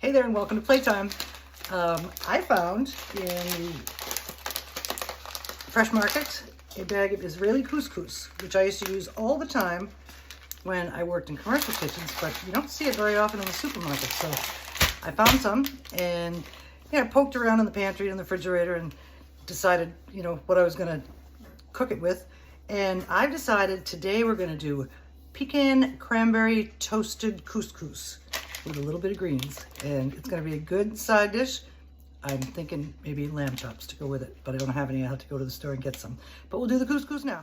Hey there and welcome to Playtime. I found in the Fresh Market a bag of Israeli couscous, which I used to use all the time when I worked in commercial kitchens, but you don't see it very often in the supermarket. So I found some and I poked around in the pantry and the refrigerator and decided, what I was going to cook it with. And I've decided today we're going to do pecan cranberry toasted couscous with a little bit of greens, and it's going to be a good side dish. I'm thinking maybe lamb chops to go with it, but I don't have any. I have to go to the store and get some. But we'll do the couscous now.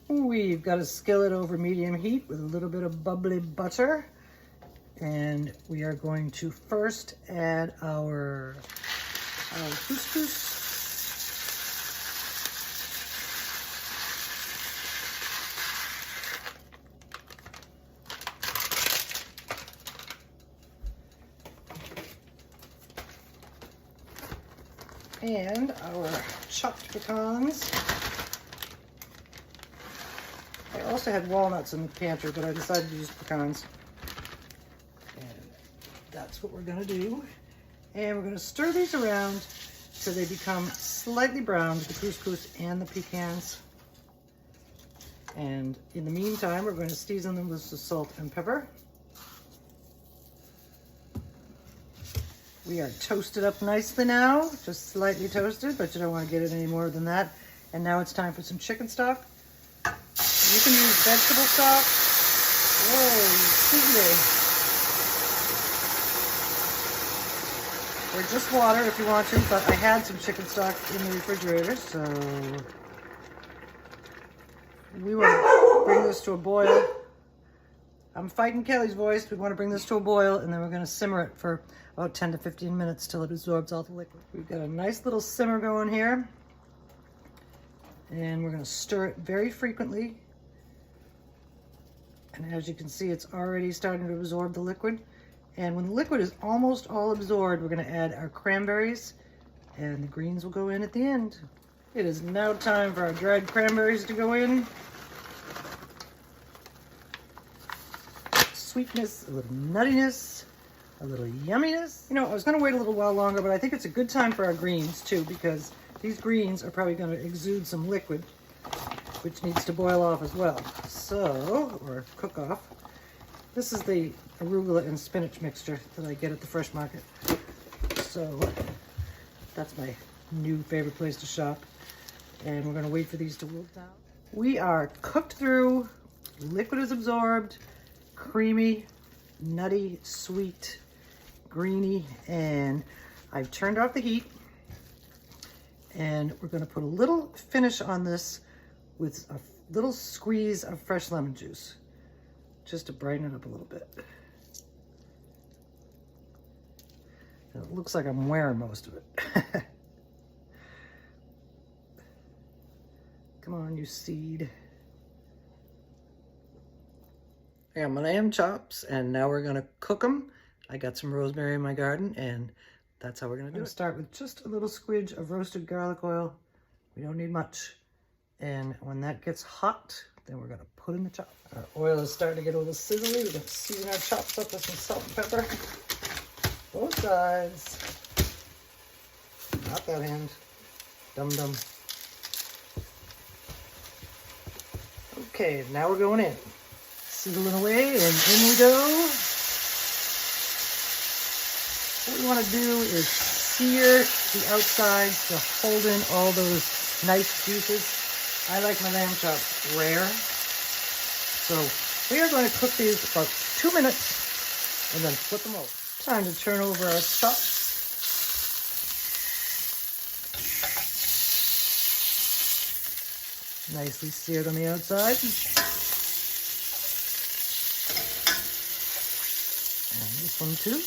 We've got a skillet over medium heat with a little bit of bubbly butter, and we are going to first add our couscous. And our chopped pecans. I also had walnuts in the pantry, but I decided to use pecans. And that's what we're going to do. And we're going to stir these around so they become slightly browned, the couscous and the pecans. And in the meantime, we're going to season them with some salt and pepper. We are toasted up nicely now, just slightly toasted, but you don't want to get it any more than that. And now it's time for some chicken stock. You can use vegetable stock. Whoa, excuse me. Or just water if you want to, but I had some chicken stock in the refrigerator, so we want to bring this to a boil. I'm fighting Kelly's voice. We want to bring this to a boil, and then we're going to simmer it for about 10 to 15 minutes till it absorbs all the liquid. We've got a nice little simmer going here, and we're going to stir it very frequently. And as you can see, it's already starting to absorb the liquid. And when the liquid is almost all absorbed, we're going to add our cranberries, and the greens will go in at the end. It is now time for our dried cranberries to go in. Sweetness, a little nuttiness, a little yumminess. I was going to wait a little while longer, but I think it's a good time for our greens too, because these greens are probably going to exude some liquid, which needs to boil off as well. So, or cook off. This is the arugula and spinach mixture that I get at the Fresh Market. So, that's my new favorite place to shop. And we're going to wait for these to wilt down. We are cooked through, liquid is absorbed, creamy, nutty, sweet, greeny, and I've turned off the heat, and we're going to put a little finish on this with a little squeeze of fresh lemon juice just to brighten it up a little bit. And it looks like I'm wearing most of it. Come on, you seed. I got my lamb chops, and now we're gonna cook them. I got some rosemary in my garden, and that's how we're gonna do it. Start with just a little squidge of roasted garlic oil. We don't need much. And when that gets hot, then we're gonna put in the chop. Our oil is starting to get a little sizzly. We're gonna season our chops up with some salt and pepper. Both sides. Not that hand. Dum-dum. Okay, now we're going in. Sizzling away, and in we go. What we want to do is sear the outside to hold in all those nice juices. I like my lamb chops rare. So we are going to cook these about 2 minutes and then flip them over. Time to turn over our chops. Nicely seared on the outside. And this one too.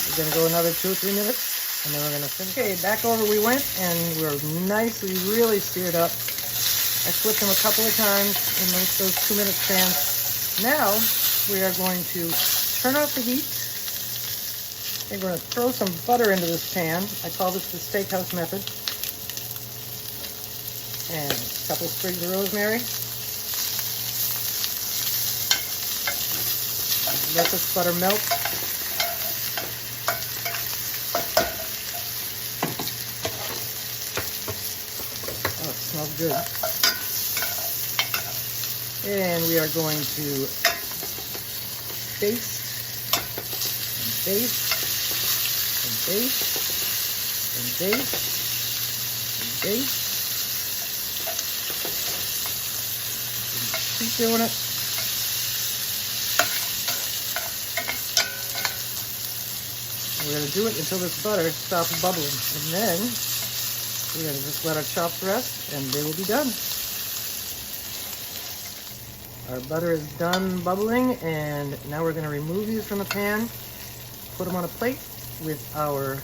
We're going to go another 2 or 3 minutes, and then we're going to finish. Okay, back over we went, and we're nicely, really seared up. I flipped them a couple of times in those 2 minute spans. Now we are going to turn off the heat. And we're going to throw some butter into this pan. I call this the steakhouse method. And a couple of sprigs of rosemary. let this butter melt. Oh, it smells good. And we are going to baste and baste and baste and baste and baste. And keep doing it. And we're going to do it until this butter stops bubbling. And then we're going to just let our chops rest and they will be done. Our butter is done bubbling, and now we're going to remove these from the pan, put them on a plate with our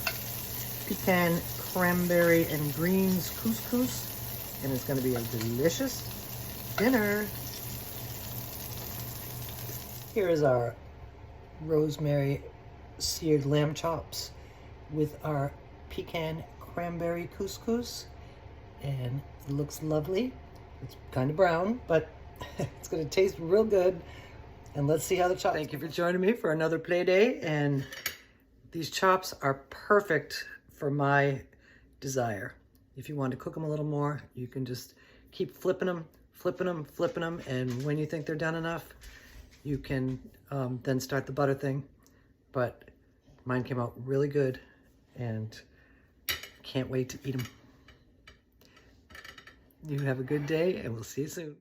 pecan, cranberry, and greens couscous, and it's going to be a delicious dinner. Here is our rosemary seared lamb chops with our pecan cranberry couscous, and it looks lovely. It's kind of brown, but it's going to taste real good. And let's see how the chops. Thank you for joining me for another play day. And these chops are perfect for my desire. If you want to cook them a little more, you can just keep flipping them, flipping them, flipping them. And when you think they're done enough, you can then start the butter thing. But mine came out really good and can't wait to eat them. You have a good day and we'll see you soon.